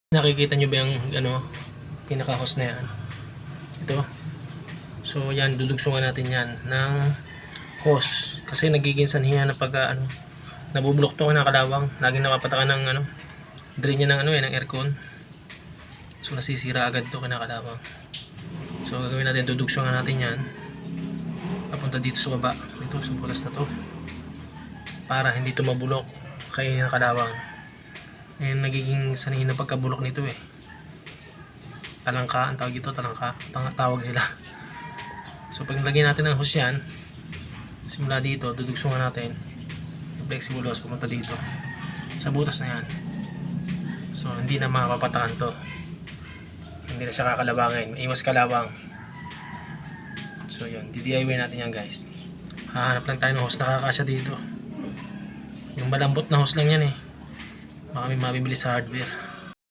Nakikita nyo ba yung pinaka-hose na yan? Ito. So yan, dudugsungan natin yan ng hose. Kasi nagiging sanhiya na pagka nabubulok to ng kalawang. Laging napapatakan ng drain niya ng aircon. So nasisira agad to kinakalawang. So gagawin natin, dudugsungan natin yan papunta dito sa baba. Ito sa pulas na to. Para hindi to mabulok kaya nakalawang. Ngayon nagiging sanay na pagkabulok nito talangka, ang tawag ito, talangka, tawag nila. So pag nilagyan natin ng hose yan, simula dito, dudugsungan natin yung flexible hose pumunta dito sa butas na yan. So hindi na mapapatakan to, hindi na siya kakalabangin, iwas kalawang. So yun, DIY natin yan guys. Hahanap lang tayo ng hose na kakasya dito. Yung malambot na hose lang yan baka may mabibili sa hardware.